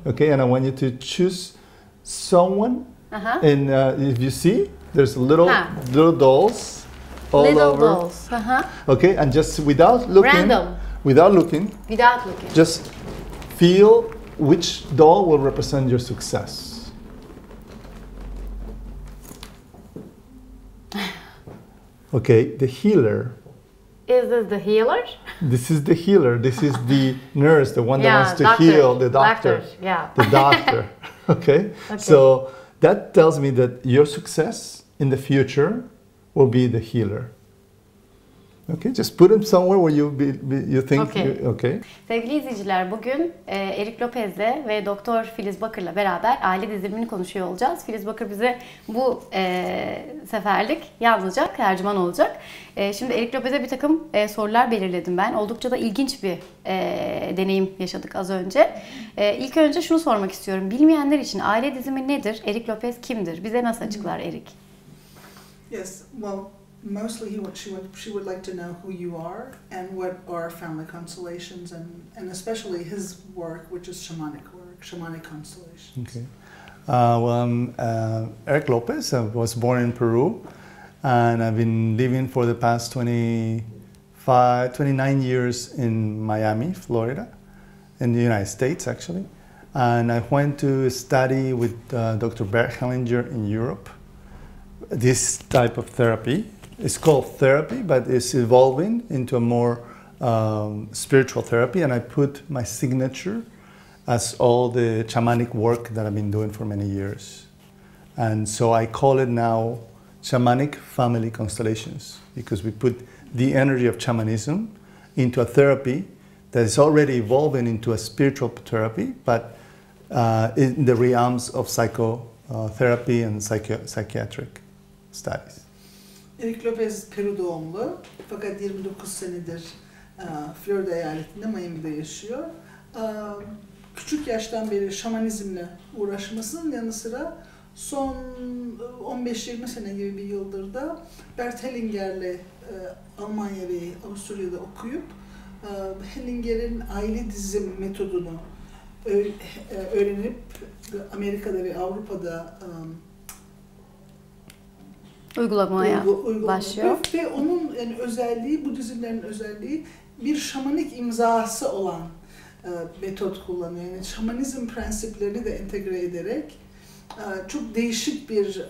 Okay, and I want you to choose someone. And if you see, there's little dolls all little over. Dolls. Okay, and just without looking. Random. Without looking. Without looking. Just feel which doll will represent your success. Okay, the healer. Is this the healer? This is the healer. This is the nurse, the one that wants to doctor. heal, the doctor. Yeah. The doctor. Okay? So that tells me that your success in the future will be the healer. Okay, just put him somewhere where you think. Okay. Sevgili izleyiciler, bugün Eric Lopez'le ve Doktor Filiz Bakır'la beraber aile dizilimini konuşuyor olacağız. Filiz Bakır bize bu seferlik yalnızca tercüman olacak. Şimdi Eric Lopez'e bir takım sorular belirledim ben. Oldukça da ilginç bir deneyim yaşadık az önce. İlk önce şunu sormak istiyorum. Bilmeyenler için aile dizimi nedir? Eric Lopez kimdir? Bize nasıl açıklar Eric? Yes, well, mostly she would like to know who you are and what are family constellations and especially his work, which is shamanic work, shamanic constellations. Okay. Well, I'm Eric Lopez. I was born in Peru, and I've been living for the past 29 years in Miami, Florida, in the United States, actually. And I went to study with Dr. Bert Hellinger in Europe. This type of therapy. It's called therapy, but it's evolving into a more spiritual therapy, and I put my signature as all the shamanic work that I've been doing for many years. And so I call it now shamanic family constellations, because we put the energy of shamanism into a therapy that is already evolving into a spiritual therapy, but in the realms of psychotherapy and psychiatric studies. Eric Lopez Peru doğumlu fakat 29 senedir Florida eyaletinde Miami'de yaşıyor. Küçük yaştan beri şamanizmle uğraşmasının yanı sıra son 15-20 sene gibi bir yıldır da Bert Hellinger'le Almanya ve Avusturya'da okuyup Hellinger'in aile dizim metodunu öğrenip Amerika'da ve Avrupa'da uygulamaya başlıyor. Ve onun yani özelliği, bu dizimlerin özelliği bir şamanik imzası olan metot kullanıyor. Yani şamanizm prensiplerini de entegre ederek çok değişik bir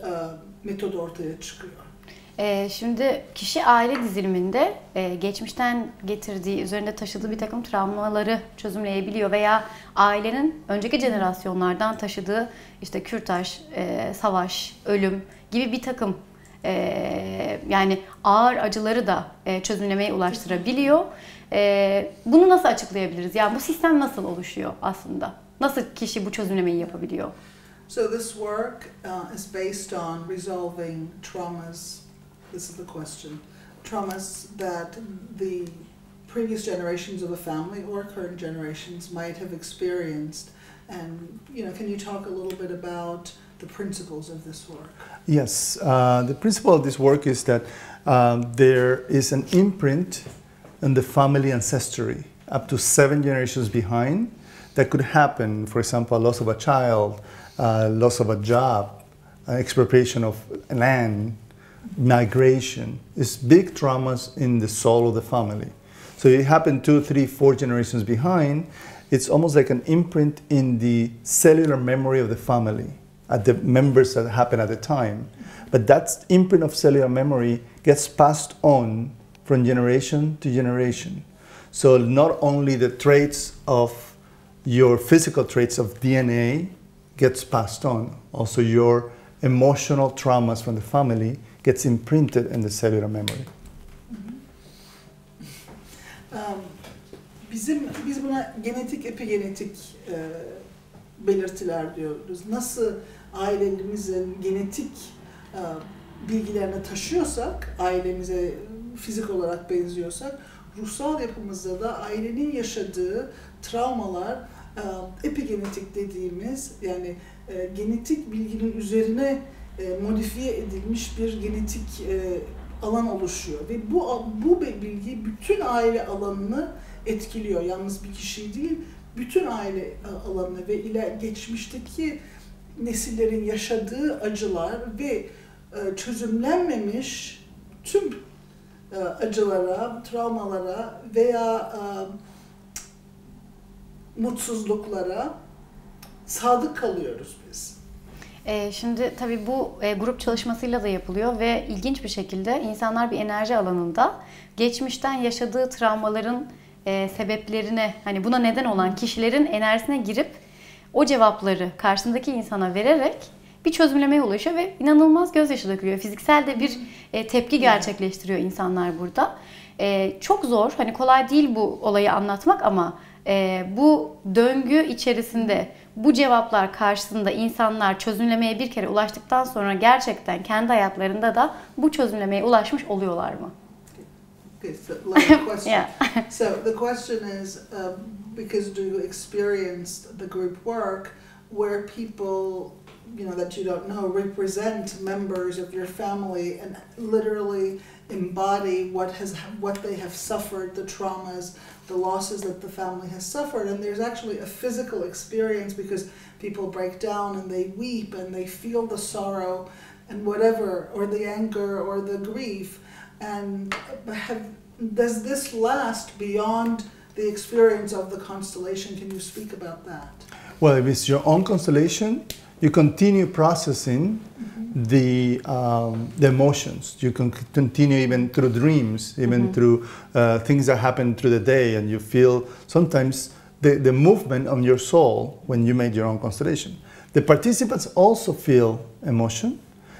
metod ortaya çıkıyor. Şimdi kişi aile diziliminde geçmişten getirdiği, üzerinde taşıdığı bir takım travmaları çözümleyebiliyor veya ailenin önceki jenerasyonlardan taşıdığı işte kürtaj, savaş, ölüm gibi bir takım yani ağır acıları da çözümlemeye ulaştırabiliyor. Bunu nasıl açıklayabiliriz? Yani bu sistem nasıl oluşuyor aslında? Nasıl kişi bu çözümlemeyi yapabiliyor? So this work is based on resolving traumas. This is the question. Traumas that the previous generations of a family or current generations might have experienced. And can you talk a little bit about the principles of this work? Yes, the principle of this work is that there is an imprint in the family ancestry up to 7 generations behind that could happen. For example, loss of a child, loss of a job, expropriation of land, migration. It's big traumas in the soul of the family. So it happened 2, 3, 4 generations behind. It's almost like an imprint in the cellular memory of the family, at the members that happened at the time. But that imprint of cellular memory gets passed on from generation to generation. So not only the traits of your physical traits of DNA gets passed on, also your emotional traumas from the family gets imprinted in the cellular memory. Biz buna genetik, epigenetik belirtiler diyoruz. Nasıl ailemizin genetik bilgilerini taşıyorsak, ailemize fizik olarak benziyorsak, ruhsal yapımızda da ailenin yaşadığı travmalar epigenetik dediğimiz yani genetik bilginin üzerine modifiye edilmiş bir genetik alan oluşuyor ve bu bilgi bütün aile alanını etkiliyor. Yalnız bir kişiyi değil, bütün aile alanı ve geçmişteki nesillerin yaşadığı acılar ve çözümlenmemiş tüm acılara, travmalara veya mutsuzluklara sadık kalıyoruz biz. Şimdi tabii bu grup çalışmasıyla da yapılıyor ve ilginç bir şekilde insanlar bir enerji alanında geçmişten yaşadığı travmaların sebeplerine, hani buna neden olan kişilerin enerjisine girip o cevapları karşısındaki insana vererek bir çözümlemeye ulaşıyor ve inanılmaz gözyaşı dökülüyor. Fiziksel de bir tepki gerçekleştiriyor insanlar burada. Çok zor, hani kolay değil bu olayı anlatmak ama bu döngü içerisinde bu cevaplar karşısında insanlar çözümlemeye bir kere ulaştıktan sonra gerçekten kendi hayatlarında da bu çözümlemeye ulaşmış oluyorlar mı? Okay, so like question. Yeah. So the question is, because do you experienced the group work where people, you know, that you don't know represent members of your family and literally embody what they have suffered, the traumas, the losses that the family has suffered, and there's actually a physical experience because people break down and they weep and they feel the sorrow and whatever, or the anger or the grief. And does this last beyond the experience of the constellation? Can you speak about that? Well, if it's your own constellation, you continue processing the emotions. You can continue even through dreams, even through things that happen through the day, and you feel sometimes the movement on your soul when you made your own constellation. The participants also feel emotion,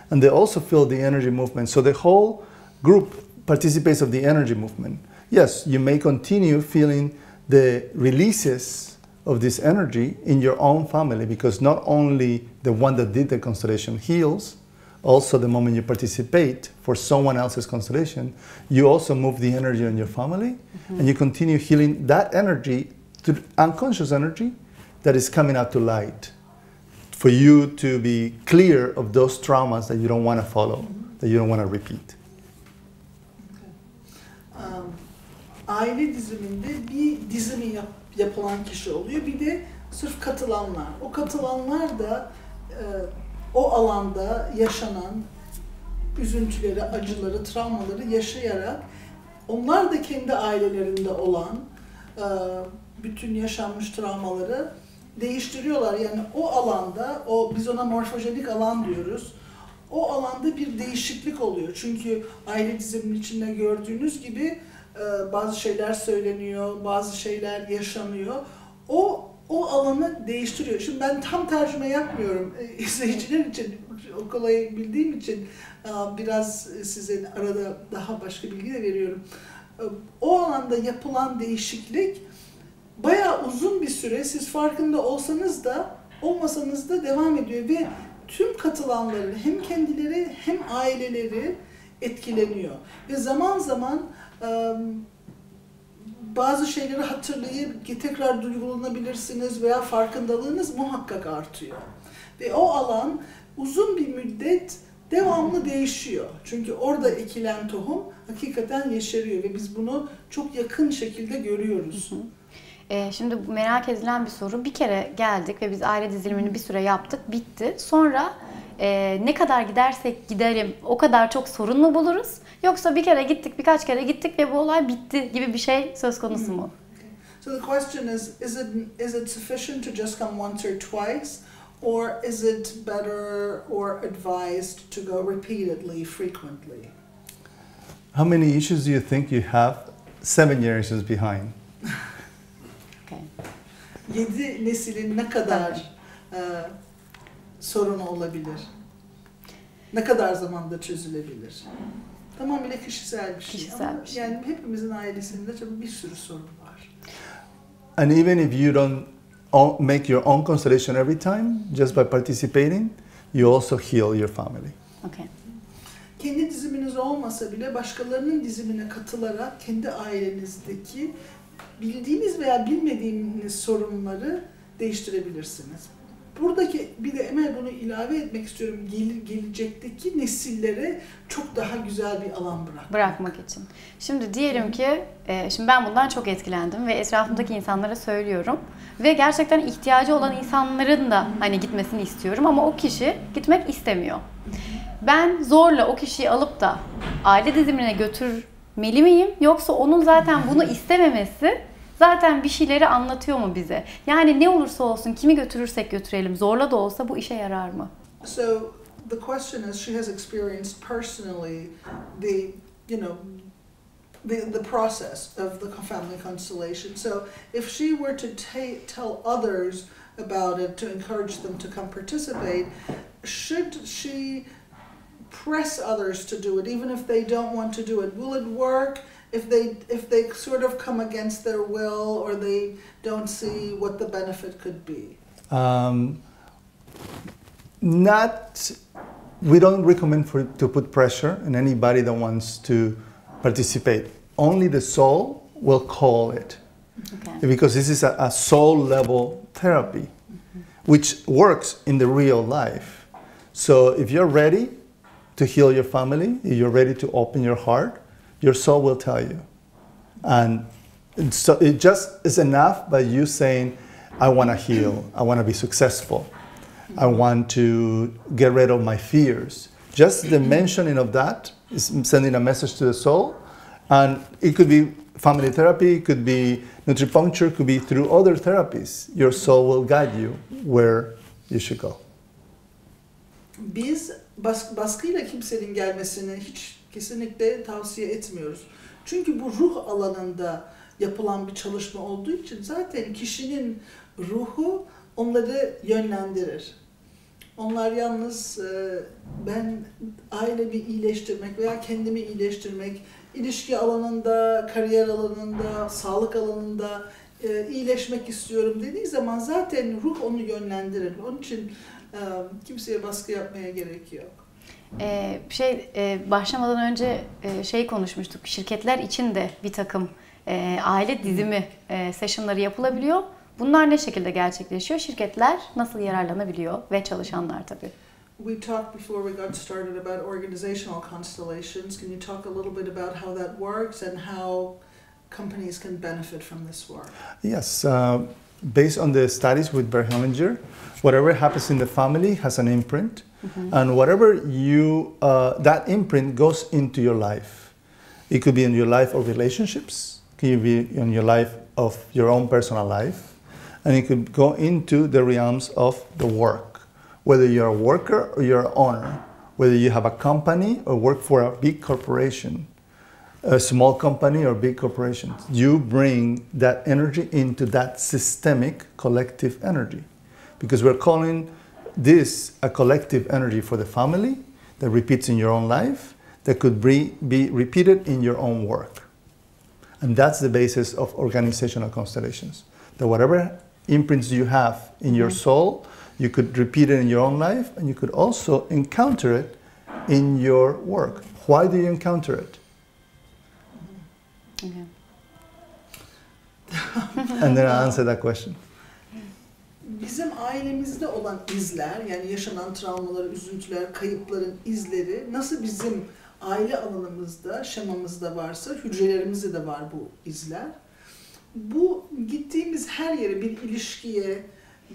and they also feel the energy movement. So the whole group participates of the energy movement. Yes, you may continue feeling the releases of this energy in your own family, because not only the one that did the constellation heals, also the moment you participate for someone else's constellation, you also move the energy on your family, and you continue healing that energy to unconscious energy that is coming out to light, for you to be clear of those traumas that you don't want to follow, that you don't want to repeat. Aile diziminde bir dizimi yapılan kişi oluyor, bir de sırf katılanlar. O katılanlar da o alanda yaşanan üzüntüleri, acıları, travmaları yaşayarak onlar da kendi ailelerinde olan bütün yaşanmış travmaları değiştiriyorlar. Yani o alanda, biz ona morfojenik alan diyoruz. O alanda bir değişiklik oluyor. Çünkü aile diziminin içinde gördüğünüz gibi bazı şeyler söyleniyor, bazı şeyler yaşanıyor. O alanı değiştiriyor. Şimdi ben tam tercüme yapmıyorum. İzleyiciler için, o kolayı bildiğim için biraz size arada daha başka bilgi de veriyorum. O alanda yapılan değişiklik bayağı uzun bir süre, siz farkında olsanız da olmasanız da devam ediyor ve tüm katılanların hem kendileri hem aileleri etkileniyor. Ve zaman zaman bazı şeyleri hatırlayıp tekrar duygulanabilirsiniz veya farkındalığınız muhakkak artıyor. Ve o alan uzun bir müddet devamlı değişiyor. Çünkü orada ekilen tohum hakikaten yeşeriyor ve biz bunu çok yakın şekilde görüyoruz. Şimdi merak edilen bir soru. Bir kere geldik ve biz aile dizilimini bir süre yaptık, bitti. Sonra ne kadar gidersek gidelim o kadar çok sorun mu buluruz? Yoksa bir kere gittik, birkaç kere gittik ve bu olay bitti gibi bir şey söz konusu mu? So the question is it sufficient to just come once or twice, or is it better or advised to go repeatedly, frequently? How many issues do you think you have 7 generations behind? Okay. 7 neslin ne kadar sorunu olabilir? Ne kadar zamanda çözülebilir? Tamamıyla kişisel bir şey. Kişisel bir şey. Yani hepimizin ailesinde tabii bir sürü sorun var. And even if you don't make your own constellation every time, just by participating, you also heal your family. Okay. Kendi diziminiz olmasa bile başkalarının dizimine katılarak kendi ailenizdeki bildiğiniz veya bilmediğiniz sorunları değiştirebilirsiniz. Buradaki bir de Emel bunu ilave etmek istiyorum. Gelecekteki nesillere çok daha güzel bir alan bırakmak için. Şimdi diyelim ki şimdi ben bundan çok etkilendim ve etrafımdaki insanlara söylüyorum ve gerçekten ihtiyacı olan insanların da hani gitmesini istiyorum ama o kişi gitmek istemiyor. Ben zorla o kişiyi alıp da aile dizilimine götürmeli miyim yoksa onun zaten bunu istememesi zaten bir şeyleri anlatıyor mu bize? Yani ne olursa olsun kimi götürürsek götürelim zorla da olsa bu işe yarar mı? So the question is, she has experienced personally the process of the family constellation. So if she were to tell others about it, to encourage them to come participate, should she press others to do it, even if they don't want to do it? Will it work if they sort of come against their will or they don't see what the benefit could be? We don't recommend to put pressure on anybody that wants to participate. Only the soul will call it. Okay. Because this is a soul level therapy, which works in the real life. So if you're ready to heal your family, if you're ready to open your heart, your soul will tell you. And so it just is enough by you saying, I want to heal, I want to be successful, I want to get rid of my fears. Just the mentioning of that is sending a message to the soul. And it could be family therapy, it could be nutripuncture, it could be through other therapies. Your soul will guide you where you should go. Biz baskıyla kimsenin gelmesini hiç kesinlikle tavsiye etmiyoruz. Çünkü bu ruh alanında yapılan bir çalışma olduğu için zaten kişinin ruhu onları yönlendirir. Onlar yalnız ben ailemi iyileştirmek veya kendimi iyileştirmek, ilişki alanında, kariyer alanında, sağlık alanında iyileşmek istiyorum dediği zaman zaten ruh onu yönlendirir. Onun için kimseye baskı yapmaya gerek yok. Başlamadan önce konuşmuştuk. Şirketler için de bir takım aile dizimi session'ları yapılabiliyor. Bunlar ne şekilde gerçekleşiyor? Şirketler nasıl yararlanabiliyor ve çalışanlar tabii. We talked before we got started about organizational constellations. Can you talk a little bit about how that works and how companies can benefit from this work? Yes, based on the studies with Bert Hellinger, whatever happens in the family has an imprint, and whatever that imprint goes into your life. It could be in your life of relationships, it could be in your life of your own personal life, and it could go into the realms of the work. Whether you're a worker or you're an owner, whether you have a company or work for a big corporation, a small company or big corporation, you bring that energy into that systemic collective energy. Because we're calling this a collective energy for the family that repeats in your own life, that could be repeated in your own work. And that's the basis of organizational constellations. That whatever imprints you have in your soul, you could repeat it in your own life, and you could also encounter it in your work. Why do you encounter it? Okay. And then I'll answer that question. Bizim ailemizde olan izler, yani yaşanan travmalar, üzüntüler, kayıpların izleri nasıl bizim aile alanımızda, şemamızda varsa, hücrelerimizde de var bu izler. Bu gittiğimiz her yere, bir ilişkiye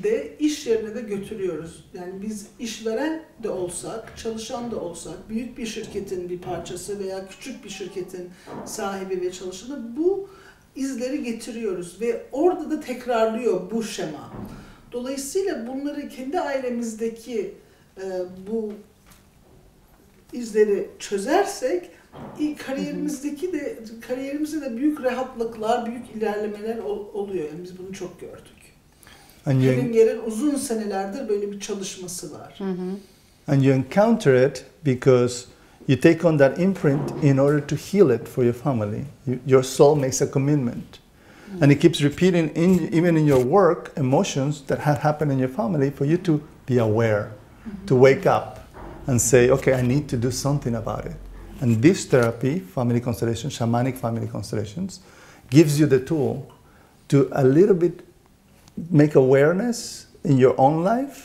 de, iş yerine de götürüyoruz. Yani biz işveren de olsak, çalışan da olsak, büyük bir şirketin bir parçası veya küçük bir şirketin sahibi ve çalışanı, bu izleri getiriyoruz ve orada da tekrarlıyor bu şema. Dolayısıyla bunları kendi ailemizdeki bu izleri çözersek kariyerimizde de büyük rahatlıklar, büyük ilerlemeler oluyor. Yani biz bunu çok gördük. Hellinger'ın uzun senelerdir böyle bir çalışması var. And you encounter it because you take on that imprint in order to heal it for your family. Your soul makes a commitment. And it keeps repeating, even in your work, emotions that have happened in your family for you to be aware, to wake up and say, okay, I need to do something about it. And this therapy, family constellation, shamanic family constellations, gives you the tool to a little bit make awareness in your own life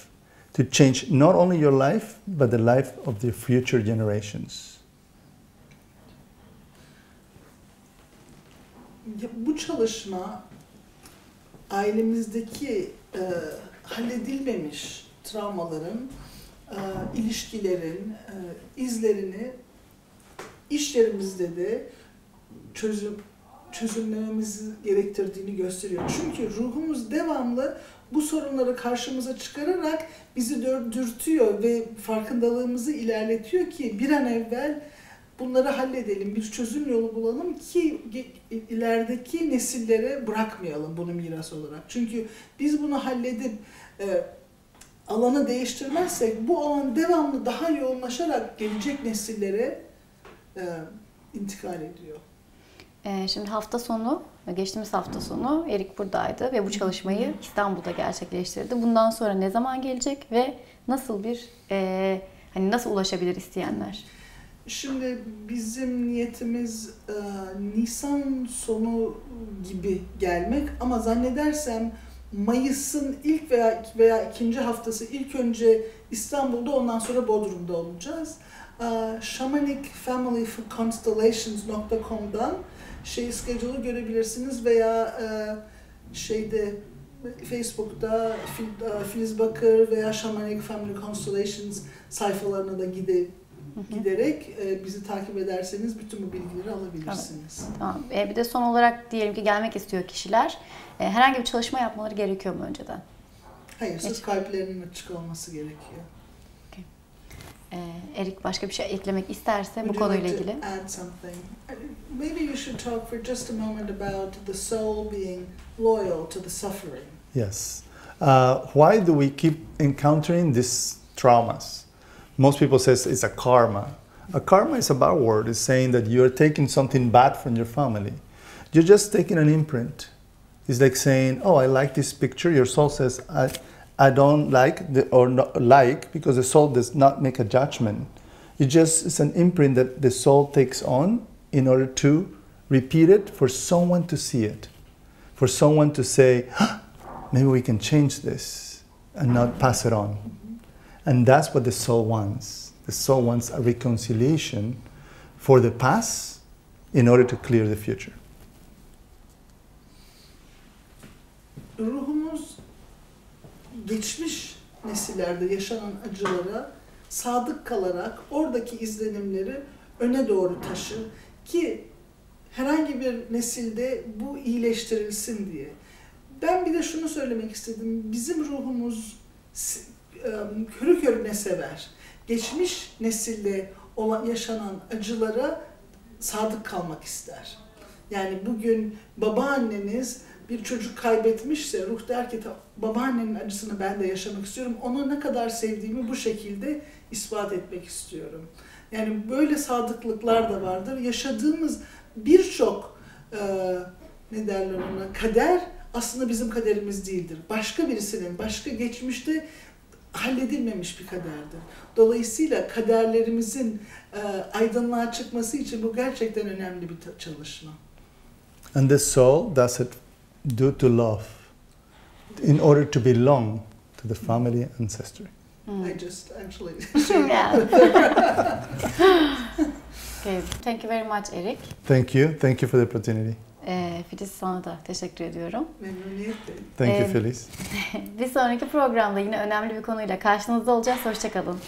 to change not only your life but the life of the future generations. Bu çalışma ailemizdeki halledilmemiş travmaların, ilişkilerin izlerini iş yerimizde de çözümlememizi gerektirdiğini gösteriyor. Çünkü ruhumuz devamlı bu sorunları karşımıza çıkararak bizi dürtüyor ve farkındalığımızı ilerletiyor ki bir an evvel bunları halledelim, bir çözüm yolu bulalım ki ilerideki nesillere bırakmayalım bunu miras olarak. Çünkü biz bunu halledip alanı değiştirmezsek bu alan devamlı daha yoğunlaşarak gelecek nesillere intikal ediyor. Şimdi geçtiğimiz hafta sonu Eric buradaydı ve bu çalışmayı İstanbul'da gerçekleştirdi. Bundan sonra ne zaman gelecek ve nasıl ulaşabilir isteyenler? Şimdi bizim niyetimiz Nisan sonu gibi gelmek ama zannedersem Mayıs'ın ilk veya ikinci haftası ilk önce İstanbul'da ondan sonra Bodrum'da olacağız. shamanicfamilyconstellations.com'dan schedule'u görebilirsiniz veya Facebook'ta Filiz Bakır veya Şaman Eric Family Constellations sayfalarına da giderek bizi takip ederseniz bütün bu bilgileri alabilirsiniz. Evet. Tamam. Bir de son olarak diyelim ki gelmek istiyor kişiler. Herhangi bir çalışma yapmaları gerekiyor mu önceden? Hayır, sırf kalplerinin açık olması gerekiyor. Okay. Eric başka bir şey eklemek isterse bu konuyla ilgili. Add something. Maybe you should talk for just a moment about the soul being loyal to the suffering. Yes. Why do we keep encountering these traumas? Most people say it's a karma. A karma is a bad word. It's saying that you're taking something bad from your family. You're just taking an imprint. It's like saying, oh, I like this picture. Your soul says, I don't like or not like, because the soul does not make a judgment. It's an imprint that the soul takes on in order to repeat it for someone to see it. For someone to say, maybe we can change this and not pass it on. And that's what the soul wants. The soul wants a reconciliation for the past in order to clear the future. Ruhumuz geçmiş nesillerde yaşanan acılara sadık kalarak oradaki izlenimleri öne doğru taşır ki herhangi bir nesilde bu iyileştirilsin diye. Ben bir de şunu söylemek istedim. Bizim ruhumuz körü körüne sever. Geçmiş nesilde yaşanan acılara sadık kalmak ister. Yani bugün babaanneniz bir çocuk kaybetmişse ruh der ki babaannenin acısını ben de yaşamak istiyorum. Onu ne kadar sevdiğimi bu şekilde ispat etmek istiyorum. Yani böyle sadıklıklar da vardır. Yaşadığımız birçok kader aslında bizim kaderimiz değildir. Başka birisinin, başka geçmişte halledilmemiş bir kaderdir. Dolayısıyla kaderlerimizin aydınlığa çıkması için bu gerçekten önemli bir çalışma. And the soul does it due to love, in order to belong to the family ancestry. I just actually Yeah. Okay. Thank you very much, Eric. Thank you. Thank you for the opportunity. Filiz, sana da teşekkür ediyorum. memnuniyetle. Thank you, Feliz. Bir sonraki programda yine önemli bir konuyla karşınızda olacağız. Hoşça kalın.